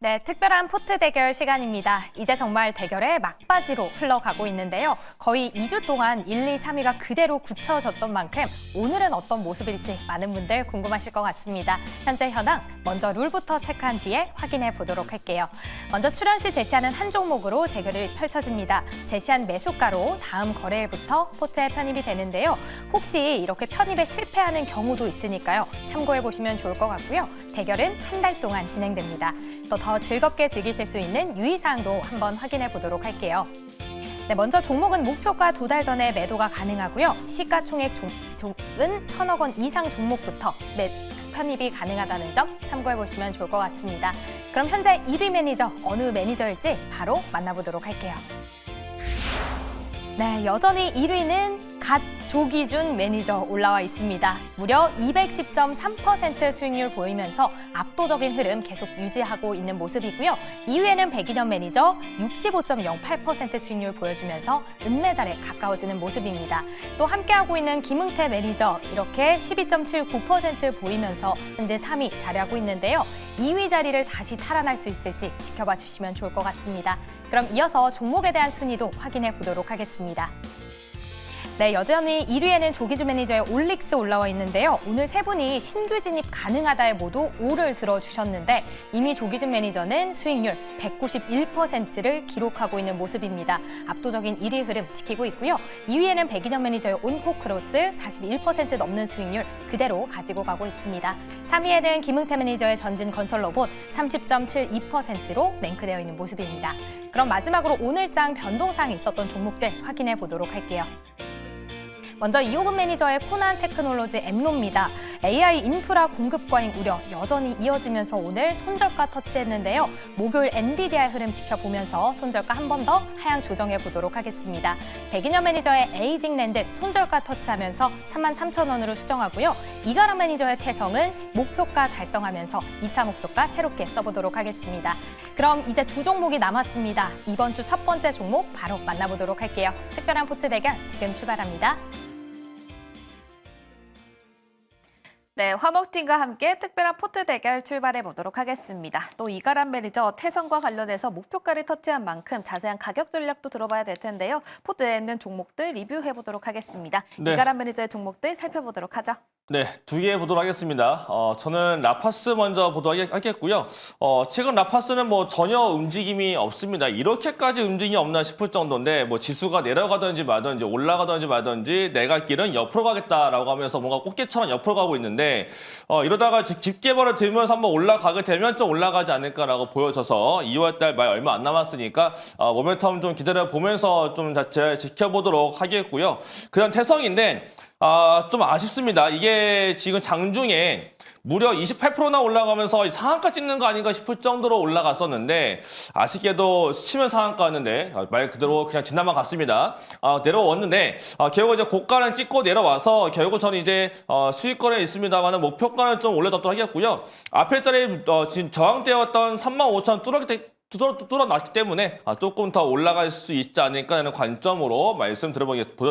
네, 특별한 포트 대결 시간입니다. 이제 정말 대결의 막바지로 흘러가고 있는데요. 거의 2주 동안 1, 2, 3위가 그대로 굳혀졌던 만큼 오늘은 어떤 모습일지 많은 분들 궁금하실 것 같습니다. 현재 현황 먼저 룰부터 체크한 뒤에 확인해 보도록 할게요. 먼저 출연 시 제시하는 한 종목으로 재결이 펼쳐집니다. 제시한 매수가로 다음 거래일부터 포트에 편입이 되는데요. 혹시 이렇게 편입에 실패하는 경우도 있으니까요. 참고해 보시면 좋을 것 같고요. 대결은 한 달 동안 진행됩니다. 또 더 즐겁게 즐기실 수 있는 유의사항도 한번 확인해 보도록 할게요. 네, 먼저 종목은 목표가 2달 전에 매도가 가능하고요. 시가총액 종은 1,000억 원 이상 종목부터 편입이 가능하다는 점 참고해 보시면 좋을 것 같습니다. 그럼 현재 1위 매니저 어느 매니저일지 바로 만나보도록 할게요. 네, 여전히 1위는 갓 조기준 매니저 올라와 있습니다. 무려 210.3% 수익률 보이면서 압도적인 흐름 계속 유지하고 있는 모습이고요. 2위에는 백인현 매니저 65.08% 수익률 보여주면서 은메달에 가까워지는 모습입니다. 또 함께하고 있는 김응태 매니저 이렇게 12.79% 보이면서 현재 3위 자리하고 있는데요. 2위 자리를 다시 탈환할 수 있을지 지켜봐 주시면 좋을 것 같습니다. 그럼 이어서 종목에 대한 순위도 확인해 보도록 하겠습니다. 네, 여전히 1위에는 조기준 매니저의 올릭스 올라와 있는데요. 오늘 세 분이 신규 진입 가능하다에 모두 5를 들어주셨는데 이미 조기준 매니저는 수익률 191%를 기록하고 있는 모습입니다. 압도적인 1위 흐름 지키고 있고요. 2위에는 백인현 매니저의 온코크로스 41% 넘는 수익률 그대로 가지고 가고 있습니다. 3위에는 김응태 매니저의 전진 건설 로봇 30.72%로 랭크되어 있는 모습입니다. 그럼 마지막으로 오늘장 변동사항이 있었던 종목들 확인해 보도록 할게요. 먼저 이호근 매니저의 코난 테크놀로지 엠로입니다. AI 인프라 공급 과잉 우려 여전히 이어지면서 오늘 손절가 터치했는데요. 목요일 엔비디아의 흐름 지켜보면서 손절가 한 번 더 하향 조정해 보도록 하겠습니다. 백인현 매니저의 에이징랜드 손절가 터치하면서 33,000원으로 수정하고요. 이가람 매니저의 태성은 목표가 달성하면서 2차 목표가 새롭게 써보도록 하겠습니다. 그럼 이제 두 종목이 남았습니다. 이번 주 첫 번째 종목 바로 만나보도록 할게요. 특별한 포트 대결 지금 출발합니다. 네, 화목팀과 함께 특별한 포트 대결 출발해 보도록 하겠습니다. 또 이가람 매니저 태성과 관련해서 목표가를 터치한 만큼 자세한 가격 전략도 들어봐야 될 텐데요. 포트에 있는 종목들 리뷰해 보도록 하겠습니다. 네. 이가람 매니저의 종목들 살펴보도록 하죠. 네, 두 개 보도록 하겠습니다. 저는 라파스 먼저 보도록 하겠고요. 최근 라파스는 뭐 전혀 움직임이 없습니다. 이렇게까지 움직임이 없나 싶을 정도인데 뭐 지수가 내려가든지 말든지 올라가든지 말든지 내 갈 길은 옆으로 가겠다라고 하면서 뭔가 꽃게처럼 옆으로 가고 있는데 이러다가 집게벌을 들면서 한번 올라가게 되면 좀 올라가지 않을까라고 보여져서 2월달 말 얼마 안 남았으니까 모멘텀 좀 기다려보면서 좀 자체 지켜보도록 하겠고요. 그다음 태성인데 좀 아쉽습니다. 이게 지금 장중에 무려 28%나 올라가면서 상한가 찍는 거 아닌가 싶을 정도로 올라갔었는데 아쉽게도 치면 상한가였는데 말 그대로 그냥 지나만 갔습니다. 내려왔는데 결국 이제 고가는 찍고 내려와서 결국 저는 이제 수익권에 있습니다만은 목표가는 좀 올려잡도록 하겠고요. 앞에 자리 지금 저항되었던 35,000 뚫어놨기 때문에 조금 더 올라갈 수 있지 않을까 하는 관점으로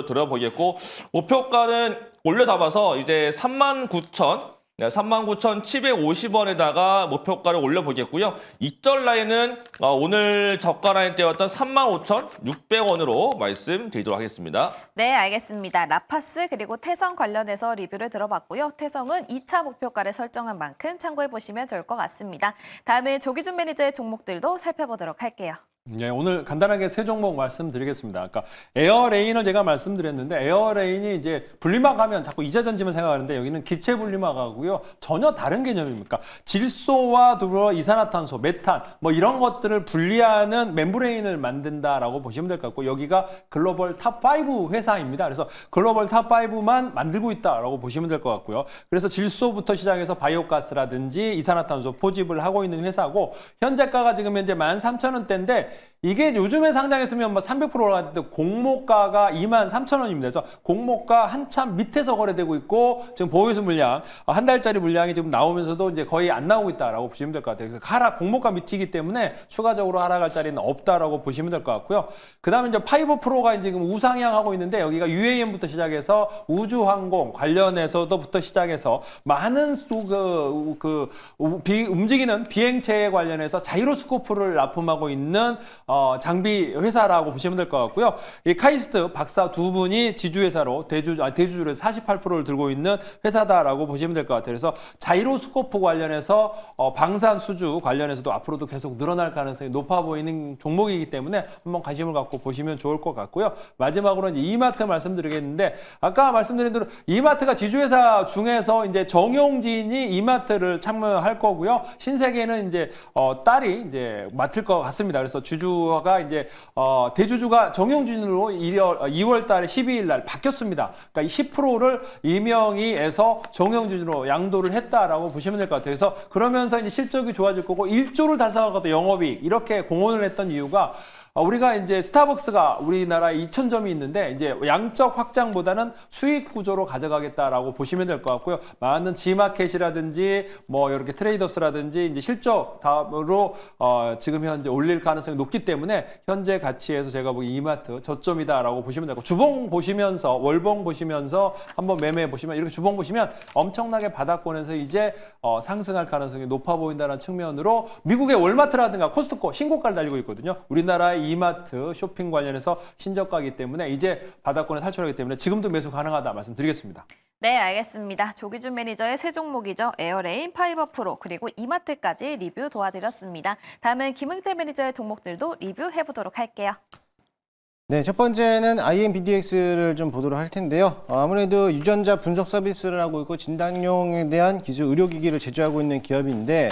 들어보겠고 목표가는 올려잡아서 이제 39,750원에다가 목표가를 올려보겠고요. 이절 라인은 오늘 저가 라인 때였던 35,600원으로 말씀드리도록 하겠습니다. 네, 알겠습니다. 라파스 그리고 태성 관련해서 리뷰를 들어봤고요. 태성은 2차 목표가를 설정한 만큼 참고해 보시면 좋을 것 같습니다. 다음은 조기준 매니저의 종목들도 살펴보도록 할게요. 네, 오늘 간단하게 세 종목 말씀드리겠습니다. 아까 에어레인을 제가 말씀드렸는데 에어레인이 이제 분리막하면 자꾸 이자전지만 생각하는데 여기는 기체 분리막하고요. 전혀 다른 개념입니까? 질소와 더불어 이산화탄소, 메탄 뭐 이런 것들을 분리하는 멤브레인을 만든다라고 보시면 될 것 같고 여기가 글로벌 탑5 회사입니다. 그래서 글로벌 탑5만 만들고 있다라고 보시면 될 것 같고요. 그래서 질소부터 시작해서 바이오가스라든지 이산화탄소 포집을 하고 있는 회사고 현재가가 지금 현재 13,000원대인데 이게 요즘에 상장했으면 뭐 300% 올라갔는데 공모가가 23,000원입니다. 그래서 공모가 한참 밑에서 거래되고 있고 지금 보유수 물량 한 달짜리 물량이 지금 나오면서도 이제 거의 안 나오고 있다라고 보시면 될 것 같아요. 그래서 하락 공모가 밑이기 때문에 추가적으로 하락할 자리는 없다라고 보시면 될 것 같고요. 그다음에 이제 파이버 프로가 이제 지금 우상향하고 있는데 여기가 UAM부터 시작해서 우주항공 관련해서도부터 시작해서 많은 움직이는 비행체에 관련해서 자이로스코프를 납품하고 있는 장비 회사라고 보시면 될 것 같고요. 이 카이스트 박사 두 분이 지주회사로 대주주로 48%를 들고 있는 회사다라고 보시면 될 것 같아요. 그래서 자이로스코프 관련해서 방산 수주 관련해서도 앞으로도 계속 늘어날 가능성이 높아 보이는 종목이기 때문에 한번 관심을 갖고 보시면 좋을 것 같고요. 마지막으로 이제 이마트 말씀드리겠는데 아까 말씀드린 대로 이마트가 지주회사 중에서 이제 정용진이 이마트를 참여할 거고요. 신세계는 이제 딸이 이제 맡을 것 같습니다. 그래서 주주가 이제 대주주가 정용진으로 2월 달에 12일 날 바뀌었습니다. 그러니까 10%를 이명희에서 정용진으로 양도를 했다라고 보시면 될 것 같아요. 그래서 그러면서 이제 실적이 좋아질 거고 1조를 달성하거든 영업이익 이렇게 공언을 했던 이유가 우리가 이제 스타벅스가 우리나라에 2,000점이 있는데 이제 양적 확장보다는 수익 구조로 가져가겠다라고 보시면 될 것 같고요. 많은 지마켓이라든지 뭐 이렇게 트레이더스라든지 이제 실적 다음으로 지금 현재 올릴 가능성이 높기 때문에 현재 가치에서 제가 보기 이마트 저점이다라고 보시면 되고 주봉 보시면서 월봉 보시면서 한번 매매해 보시면 이렇게 주봉 보시면 엄청나게 바닥권에서 이제 상승할 가능성이 높아 보인다는 측면으로 미국의 월마트라든가 코스트코 신고가를 달리고 있거든요. 우리나라의 이마트 쇼핑 관련해서 신저가이기 때문에 이제 바닥권에 탈출하기 때문에 지금도 매수 가능하다 말씀드리겠습니다. 네, 알겠습니다. 조기준 매니저의 세 종목이죠. 에어레인, 파이버 프로, 그리고 이마트까지 리뷰 도와드렸습니다. 다음은 김흥태 매니저의 종목들도 리뷰해보도록 할게요. 네, 첫 번째는 IMBDX를 좀 보도록 할 텐데요. 아무래도 유전자 분석 서비스를 하고 있고 진단용에 대한 기술 의료기기를 제조하고 있는 기업인데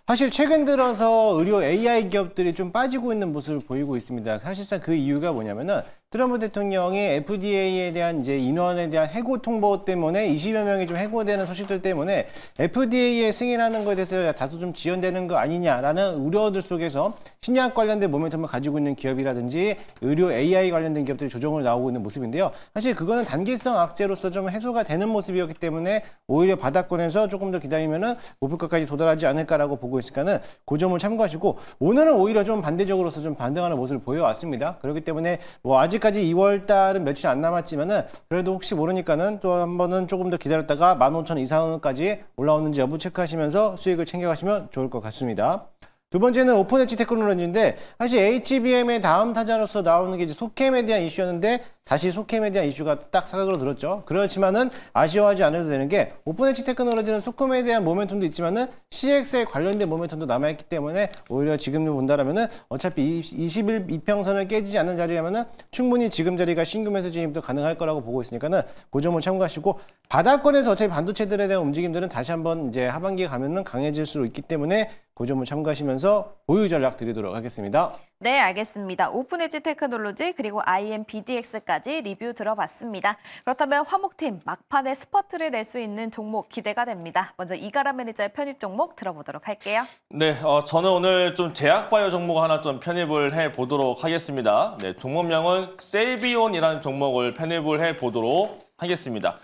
사실 최근 들어서 의료 AI 기업들이 좀 빠지고 있는 모습을 보이고 있습니다. 사실상 그 이유가 뭐냐면은 트럼프 대통령이 FDA에 대한 이제 인원에 대한 해고 통보 때문에 20여 명이 좀 해고되는 소식들 때문에 FDA에 승인하는 것에 대해서 다소 좀 지연되는 거 아니냐라는 우려들 속에서 신약 관련된 모멘텀을 가지고 있는 기업이라든지 의료 AI 관련된 기업들이 조정을 나오고 있는 모습인데요. 사실 그거는 단기성 악재로서 좀 해소가 되는 모습이었기 때문에 오히려 바닥권에서 조금 더 기다리면은 목표가까지 도달하지 않을까라고 보고 있으니까는 그 점을 참고하시고 오늘은 오히려 좀 반대적으로서 좀 반등하는 모습을 보여왔습니다. 그렇기 때문에 뭐 아직까지 2월 달은 며칠 안 남았지만은 그래도 혹시 모르니까는 또 한 번은 조금 더 기다렸다가 15,000 이상까지 올라오는지 여부 체크하시면서 수익을 챙겨가시면 좋을 것 같습니다. 두 번째는 오픈 엣지 테크놀로지인데 사실 HBM의 다음 타자로서 나오는 게 이제 소캠에 대한 이슈였는데 다시 소캠에 대한 이슈가 딱 사각으로 들었죠. 그렇지만은 아쉬워하지 않아도 되는 게 오픈 엣지 테크놀로지는 소캠에 대한 모멘텀도 있지만은 CX에 관련된 모멘텀도 남아있기 때문에 오히려 지금 본다라면은 어차피 20일 이평선을 깨지지 않는 자리라면은 충분히 지금 자리가 신규 매수 진입도 가능할 거라고 보고 있으니까는 그 점을 참고하시고 바닥권에서 어차피 반도체들에 대한 움직임들은 다시 한번 이제 하반기에 가면은 강해질 수 있기 때문에 그 점을 참고하시면서 보유 전략 드리도록 하겠습니다. 네, 알겠습니다. 오픈 엣지 테크놀로지 그리고 IMBDX까지 리뷰 들어봤습니다. 그렇다면 화목팀 막판에 스퍼트를 낼 수 있는 종목 기대가 됩니다. 먼저 이가람 매니저의 편입 종목 들어보도록 할게요. 네, 저는 오늘 좀 제약바이오 종목 하나 좀 편입을 해보도록 하겠습니다. 네, 종목명은 셀비온이라는 종목을 편입을 해보도록 하겠습니다.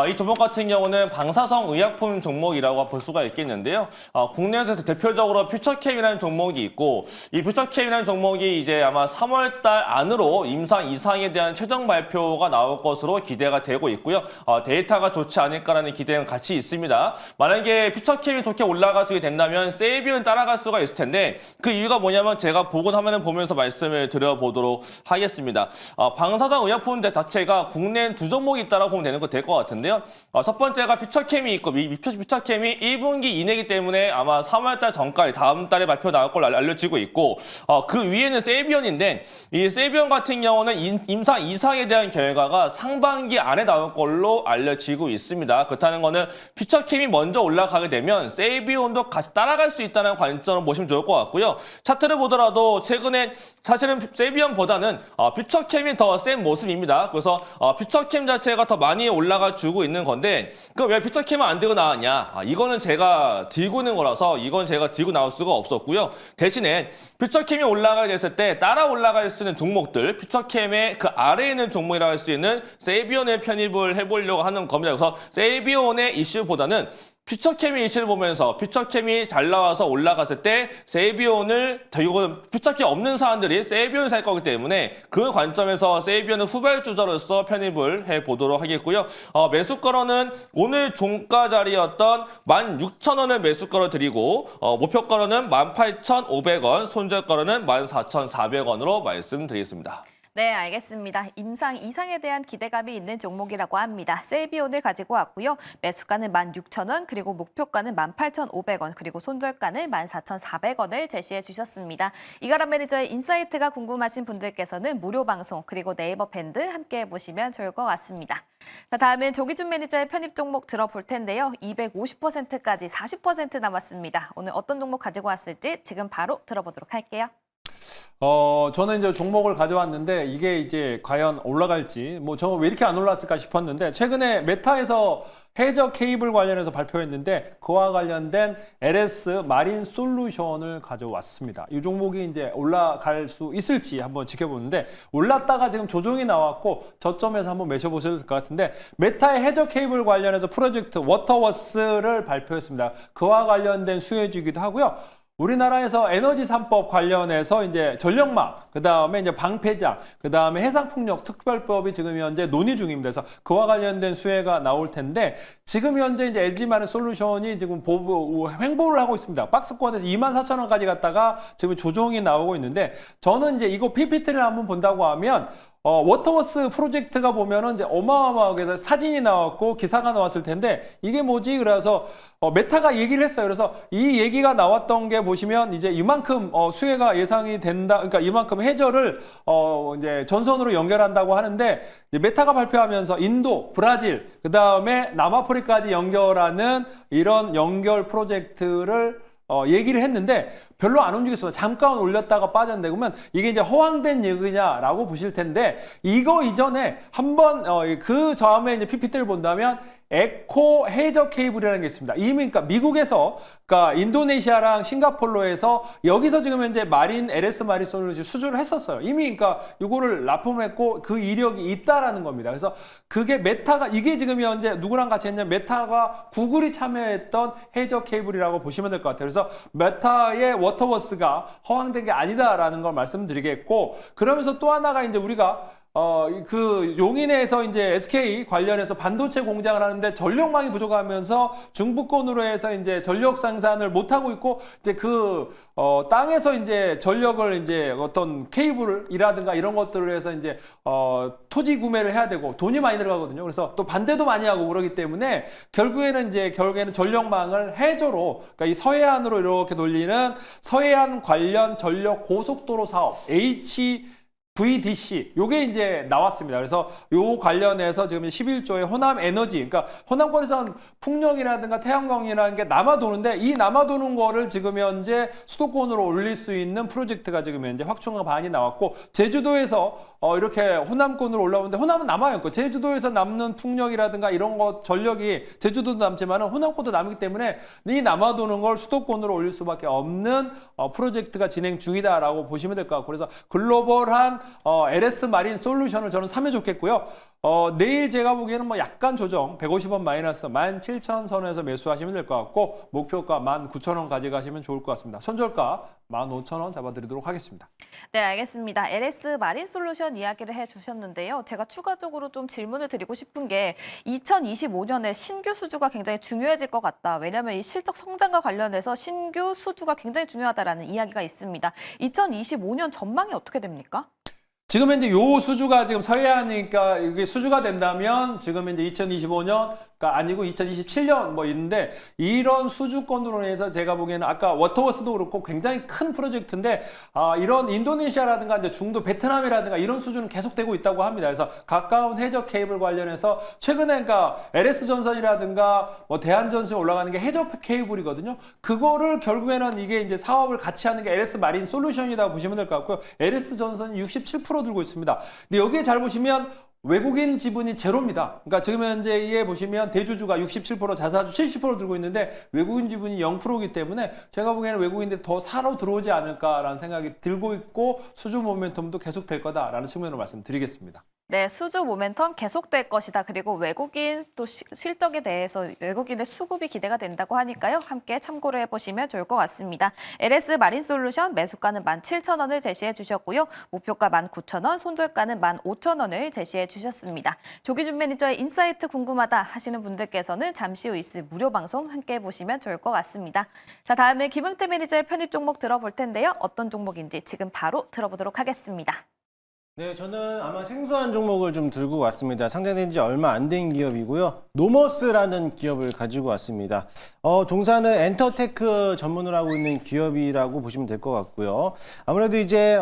이 종목 같은 경우는 방사성 의약품 종목이라고 볼 수가 있겠는데요. 국내에서 대표적으로 퓨처캠이라는 종목이 있고 이 퓨처캠이라는 종목이 이제 아마 3월 달 안으로 임상 이상에 대한 최종 발표가 나올 것으로 기대가 되고 있고요. 데이터가 좋지 않을까라는 기대는 같이 있습니다. 만약에 퓨처캠이 좋게 올라가게 된다면 세이비온 따라갈 수가 있을 텐데 그 이유가 뭐냐면 제가 보고 화면을 보면서 말씀을 드려보도록 하겠습니다. 방사성 의약품 자체가 국내엔 두 종목이 있다라고 보면 되는 거 될 것 같은데요. 첫 번째가 퓨처캠이 있고 퓨처캠이 1분기 이내이기 때문에 아마 3월달 전까지 다음 달에 발표 나올 걸로 알려지고 있고 그 위에는 세비온인데 이 세비온 같은 경우는 임상 이상에 대한 결과가 상반기 안에 나올 걸로 알려지고 있습니다. 그렇다는 거는 퓨처캠이 먼저 올라가게 되면 세비온도 같이 따라갈 수 있다는 관점으로 보시면 좋을 것 같고요. 차트를 보더라도 최근에 사실은 세비온보다는 퓨처캠이 더 센 모습입니다. 그래서 퓨처캠 자체가 더 더 많이 올라가 주고 있는 건데 그럼 왜 퓨처캠을 안 들고 나왔냐? 이거는 제가 들고 있는 거라서 이건 제가 들고 나올 수가 없었고요. 대신에 퓨처캠이 올라가게 됐을 때 따라 올라갈 수 있는 종목들, 퓨처캠의 그 아래에 있는 종목이라고 할 수 있는 세이비온에 편입을 해보려고 하는 겁니다. 그래서 세이비온의 이슈보다는 퓨처캠의 이슈를 보면서 퓨처캠이 잘 나와서 올라갔을 때 세이비온을 결국은 퓨처캠 없는 사람들이 세이비온을 살 거기 때문에 그 관점에서 세이비온은 후발주자로서 편입을 해보도록 하겠고요. 매수가로는 오늘 종가 자리였던 16,000원을 매수가로 드리고 목표가로는 18,500원, 손절가로는 14,400원으로 말씀드리겠습니다. 네, 알겠습니다. 임상 이상에 대한 기대감이 있는 종목이라고 합니다. 세이비온을 가지고 왔고요. 매수가는 16,000원, 그리고 목표가는 18,500원, 그리고 손절가는 14,400원을 제시해 주셨습니다. 이가람 매니저의 인사이트가 궁금하신 분들께서는 무료 방송, 그리고 네이버 밴드 함께 해보시면 좋을 것 같습니다. 자, 다음은 조기준 매니저의 편입 종목 들어볼 텐데요. 250%까지 40% 남았습니다. 오늘 어떤 종목 가지고 왔을지 지금 바로 들어보도록 할게요. 저는 이제 종목을 가져왔는데 이게 이제 과연 올라갈지 저는 왜 이렇게 안 올랐을까 싶었는데 최근에 메타에서 해저 케이블 관련해서 발표했는데 그와 관련된 LS 마린 솔루션을 가져왔습니다. 이 종목이 이제 올라갈 수 있을지 한번 지켜보는데 올랐다가 지금 조정이 나왔고 저점에서 한번 매셔보셔야 될 것 같은데 메타의 해저 케이블 관련해서 프로젝트 워터워스를 발표했습니다. 그와 관련된 수혜주기도 하고요. 우리나라에서 에너지 3법 관련해서 이제 전력망, 그 다음에 이제 방패장, 그 다음에 해상풍력 특별법이 지금 현재 논의 중입니다. 그래서 그와 관련된 수혜가 나올 텐데 지금 현재 이제 LG마린 솔루션이 지금 횡보를 하고 있습니다. 박스권에서 24,000원까지 갔다가 지금 조정이 나오고 있는데 저는 이제 이거 PPT를 한번 본다고 하면 워터워스 프로젝트가 보면은 이제 어마어마하게 사진이 나왔고 기사가 나왔을 텐데 이게 뭐지? 그래서 메타가 얘기를 했어요. 그래서 이 얘기가 나왔던 게 보시면 이제 이만큼 수혜가 예상이 된다. 그러니까 이만큼 해저를 이제 전선으로 연결한다고 하는데 이제 메타가 발표하면서 인도, 브라질, 그 다음에 남아프리카까지 연결하는 이런 연결 프로젝트를 얘기를 했는데 별로 안 움직였습니다. 잠깐 올렸다가 빠졌는데 그러면 이게 이제 허황된 얘기냐라고 보실 텐데 이거 이전에 한번 그 다음에 이제 PPT를 본다면 에코 해저 케이블이라는 게 있습니다. 이미 그러니까 미국에서 그러니까 인도네시아랑 싱가폴로에서 여기서 지금 현재 마린 LS 마린 솔루션 수주를 했었어요. 이미 그러니까 이거를 납품했고 그 이력이 있다라는 겁니다. 그래서 그게 메타가 이게 지금 현재 누구랑 같이 했냐면 메타가 구글이 참여했던 해저 케이블이라고 보시면 될 것 같아요. 그래서 메타의 워터워스가 허황된 게 아니다라는 걸 말씀드리겠고 그러면서 또 하나가 이제 우리가 그 용인에서 이제 SK 관련해서 반도체 공장을 하는데 전력망이 부족하면서 중부권으로 해서 이제 전력 생산을 못 하고 있고 이제 그 땅에서 이제 전력을 이제 어떤 케이블이라든가 이런 것들을 해서 이제 토지 구매를 해야 되고 돈이 많이 들어가거든요. 그래서 또 반대도 많이 하고 그러기 때문에 결국에는 전력망을 해저로 그러니까 이 서해안으로 이렇게 돌리는 서해안 관련 전력 고속도로 사업 VDC 요게 이제 나왔습니다. 그래서 요 관련해서 지금 11조의 호남 에너지, 그러니까 호남권에서는 풍력이라든가 태양광이라는 게 남아 도는데 이 남아 도는 거를 지금 현재 수도권으로 올릴 수 있는 프로젝트가 지금 현재 확충과 반이 나왔고 제주도에서 이렇게 호남권으로 올라오는데 호남은 남아요. 제주도에서 남는 풍력이라든가 이런 거 전력이 제주도도 남지만은 호남권도 남기 때문에 이 남아 도는 걸 수도권으로 올릴 수밖에 없는 프로젝트가 진행 중이다라고 보시면 될 것 같고 그래서 글로벌한 LS 마린 솔루션을 저는 사면 좋겠고요. 내일 제가 보기에는 약간 조정 150원 마이너스 17,000선에서 매수하시면 될 것 같고 목표가 19,000원 가져가시면 좋을 것 같습니다. 손절가 15,000원 잡아드리도록 하겠습니다. 네, 알겠습니다. LS 마린 솔루션 이야기를 해주셨는데요. 제가 추가적으로 좀 질문을 드리고 싶은 게 2025년에 신규 수주가 굉장히 중요해질 것 같다. 왜냐하면 이 실적 성장과 관련해서 신규 수주가 굉장히 중요하다라는 이야기가 있습니다. 2025년 전망이 어떻게 됩니까? 지금 현재 요 수주가 지금 서해안이니까 이게 수주가 된다면 지금 현재 2025년 아니고 2027년 있는데 이런 수주권으로 해서 제가 보기에는 아까 워터워스도 그렇고 굉장히 큰 프로젝트인데 이런 인도네시아라든가 이제 중도 베트남이라든가 이런 수주는 계속되고 있다고 합니다. 그래서 가까운 해저 케이블 관련해서 최근에 그러니까 LS 전선이라든가 대한전선에 올라가는 게 해저 케이블이거든요. 그거를 결국에는 이게 이제 사업을 같이 하는 게 LS 마린 솔루션이라고 보시면 될 것 같고요. LS 전선이 67% 들고 있습니다. 근데 여기에 잘 보시면 외국인 지분이 제로입니다. 그러니까 지금 현재에 보시면 대주주가 67%, 자사주 70% 들고 있는데 외국인 지분이 0%이기 때문에 제가 보기에는 외국인들이 더 사러 들어오지 않을까라는 생각이 들고 있고 수주 모멘텀도 계속될 거다라는 측면으로 말씀드리겠습니다. 네, 수주 모멘텀 계속될 것이다. 그리고 외국인 또 실적에 대해서 외국인의 수급이 기대가 된다고 하니까요. 함께 참고를 해보시면 좋을 것 같습니다. LS 마린솔루션 매수가는 17,000원을 제시해 주셨고요. 목표가 19,000원, 손절가는 15,000원을 제시해 주셨습니다. 조기준 매니저의 인사이트 궁금하다 하시는 분들께서는 잠시 후 있을 무료 방송 함께 보시면 좋을 것 같습니다. 자, 다음에 김흥태 매니저의 편입 종목 들어볼 텐데요. 어떤 종목인지 지금 바로 들어보도록 하겠습니다. 네, 저는 아마 생소한 종목을 좀 들고 왔습니다. 상장된 지 얼마 안 된 기업이고요. 노머스라는 기업을 가지고 왔습니다. 동사는 엔터테크 전문을 하고 있는 기업이라고 보시면 될 것 같고요. 아무래도 이제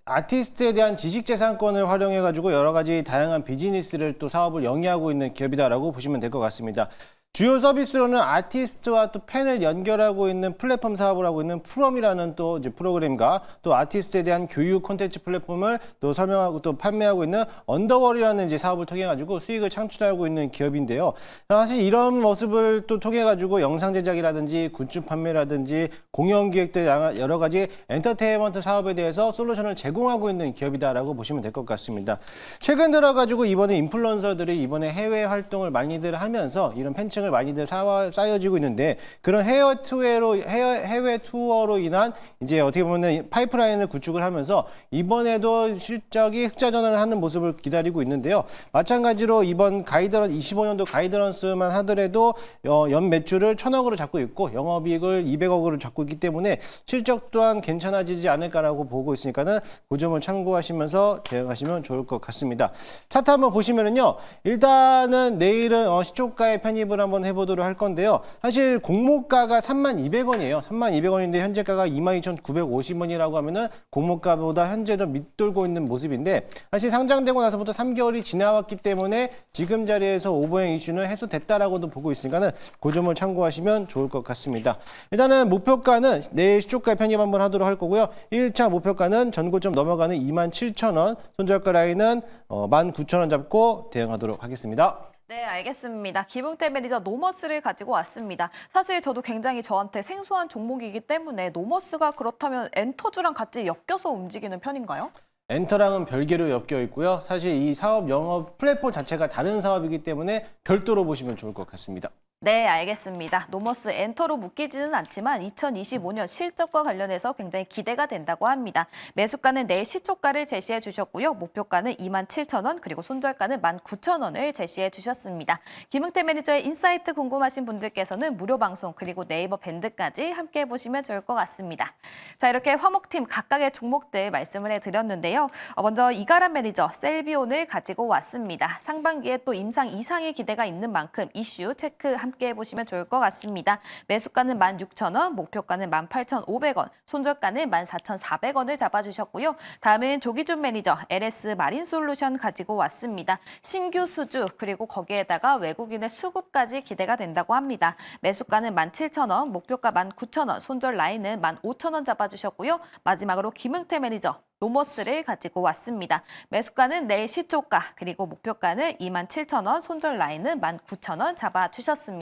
아티스트에 대한 지식재산권을 활용해가지고 여러 가지 다양한 비즈니스를 또 사업을 영위하고 있는 기업이다라고 보시면 될 것 같습니다. 주요 서비스로는 아티스트와 또 팬을 연결하고 있는 플랫폼 사업을 하고 있는 프롬이라는 또 이제 프로그램과 또 아티스트에 대한 교육 콘텐츠 플랫폼을 또 설명하고 또 판매하고 있는 언더월이라는 이제 사업을 통해 가지고 수익을 창출하고 있는 기업인데요. 사실 이런 모습을 또 통해 가지고 영상 제작이라든지 굿즈 판매라든지 공연 기획들 여러 가지 엔터테인먼트 사업에 대해서 솔루션을 제공하고 있는 기업이다라고 보시면 될 것 같습니다. 최근 들어 가지고 이번에 인플루언서들이 이번에 해외 활동을 많이들 하면서 이런 팬층 을 많이들 쌓여지고 있는데 그런 해외 투어로 인한 이제 어떻게 보면 파이프라인을 구축을 하면서 이번에도 실적이 흑자전환을 하는 모습을 기다리고 있는데요. 마찬가지로 이번 25년도 가이드런스만 하더라도 연 매출을 1,000억으로 잡고 있고 영업이익을 200억으로 잡고 있기 때문에 실적 또한 괜찮아지지 않을까라고 보고 있으니까는 그 점을 참고하시면서 대응하시면 좋을 것 같습니다. 차트 한번 보시면은요. 일단은 내일은 시초가에 편입을 한번 해보도록 할 건데요. 사실 공모가가 32,000원이에요. 32,000원인데 현재가가 22,950원이라고 하면은 공모가보다 현재도 밑돌고 있는 모습인데 사실 상장되고 나서부터 3개월이 지나왔기 때문에 지금 자리에서 오버행 이슈는 해소됐다라고도 보고 있으니까는 그 점을 참고하시면 좋을 것 같습니다. 일단은 목표가는 내일 시초가에 편입 한번 하도록 할 거고요. 1차 목표가는 전고점 넘어가는 27,000원, 손절가 라인은 19,000원 잡고 대응하도록 하겠습니다. 네, 알겠습니다. 김흥태 매니저 노머스를 가지고 왔습니다. 사실 저도 굉장히 저한테 생소한 종목이기 때문에 노머스가 그렇다면 엔터주랑 같이 엮여서 움직이는 편인가요? 엔터랑은 별개로 엮여 있고요. 사실 이 사업 영업 플랫폼 자체가 다른 사업이기 때문에 별도로 보시면 좋을 것 같습니다. 네, 알겠습니다. 노머스 엔터로 묶이지는 않지만 2025년 실적과 관련해서 굉장히 기대가 된다고 합니다. 매수가는 내일 시초가를 제시해 주셨고요. 목표가는 27,000원 그리고 손절가는 19,000원을 제시해 주셨습니다. 김흥태 매니저의 인사이트 궁금하신 분들께서는 무료 방송 그리고 네이버 밴드까지 함께 보시면 좋을 것 같습니다. 자, 이렇게 화목팀 각각의 종목들 말씀을 해드렸는데요. 먼저 이가람 매니저 셀비온을 가지고 왔습니다. 상반기에 또 임상 이상의 기대가 있는 만큼 이슈 체크 함께 해보시면 좋을 것 같습니다. 매수가는 16,000원, 목표가는 18,500원, 손절가는 14,400원을 잡아주셨고요. 다음은 조기준 매니저 LS 마린솔루션 가지고 왔습니다. 신규 수주 그리고 거기에다가 외국인의 수급까지 기대가 된다고 합니다. 매수가는 17,000원, 목표가 19,000원, 손절 라인은 15,000원 잡아주셨고요. 마지막으로 김흥태 매니저 노머스를 가지고 왔습니다. 매수가는 내일 시초가 그리고 목표가는 27,000원, 손절 라인은 19,000원 잡아주셨습니다.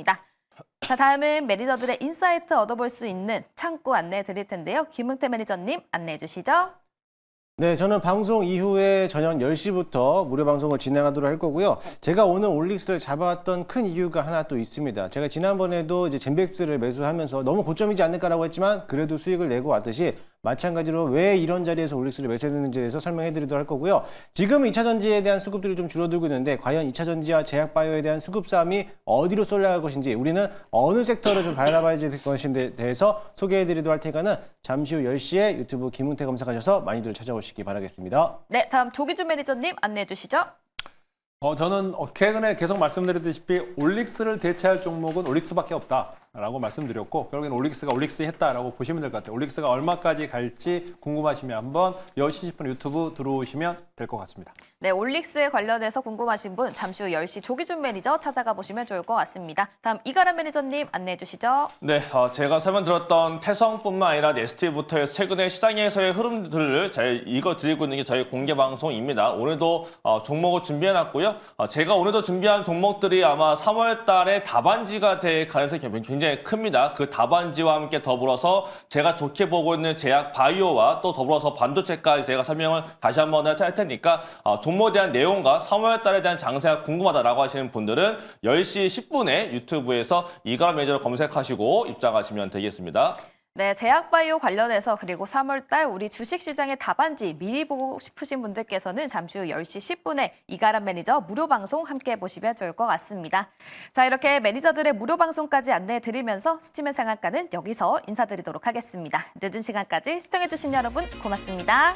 자, 다음은 매니저들의 인사이트 얻어볼 수 있는 창구 안내해 드릴 텐데요. 김흥태 매니저님 안내해 주시죠. 네, 저는 방송 이후에 저녁 10시부터 무료 방송을 진행하도록 할 거고요. 제가 오늘 올릭스를 잡아왔던 큰 이유가 하나 또 있습니다. 제가 지난번에도 이제 젠백스를 매수하면서 너무 고점이지 않을까라고 했지만 그래도 수익을 내고 왔듯이 마찬가지로 왜 이런 자리에서 올릭스를 매수했는지에 대해서 설명해 드리도록 할 거고요. 지금 2차 전지에 대한 수급들이 좀 줄어들고 있는데 과연 2차 전지와 제약바이오에 대한 수급 싸움이 어디로 쏠려갈 것인지 우리는 어느 섹터를 좀 바라봐야 될 것인지에 대해서 소개해 드리도록 할 테니까는 잠시 후 10시에 유튜브 김흥태 검색하셔서 많이들 찾아오시기 바라겠습니다. 네, 다음 조기준 매니저님 안내해 주시죠. 저는 최근에 계속 말씀드렸다시피 올릭스를 대체할 종목은 올릭스밖에 없다. 했다라고 말씀드렸고 결국엔 올릭스가 올릭스 했다라고 보시면 될 것 같아요. 올릭스가 얼마까지 갈지 궁금하시면 한번 10시 10분 유튜브 들어오시면 될 것 같습니다. 네, 올릭스에 관련해서 궁금하신 분 잠시 후 10시 조기준 매니저 찾아가 보시면 좋을 것 같습니다. 다음 이가람 매니저님 안내해 주시죠. 네, 제가 설명드렸던 태성뿐만 아니라 네스티부터 해서 최근에 시장에서의 흐름들을 잘 읽어드리고 있는 게 저희 공개 방송입니다. 오늘도 종목을 준비해놨고요. 제가 오늘도 준비한 종목들이 아마 3월 달에 다반지가 될 가능성이 굉장히 큽니다. 그 다반지와 함께 더불어서 제가 좋게 보고 있는 제약 바이오와 또 더불어서 반도체까지 제가 설명을 다시 한번 할 테니까 종목에 대한 내용과 3월 달에 대한 장세가 궁금하다라고 하시는 분들은 10시 10분에 유튜브에서 이가람 매니저를 검색하시고 입장하시면 되겠습니다. 네, 제약바이오 관련해서 그리고 3월달 우리 주식시장의 답안지 미리 보고 싶으신 분들께서는 잠시 후 10시 10분에 이가람 매니저 무료 방송 함께 보시면 좋을 것 같습니다. 자, 이렇게 매니저들의 무료 방송까지 안내해 드리면서 스치면 상한가는 여기서 인사드리도록 하겠습니다. 늦은 시간까지 시청해주신 여러분 고맙습니다.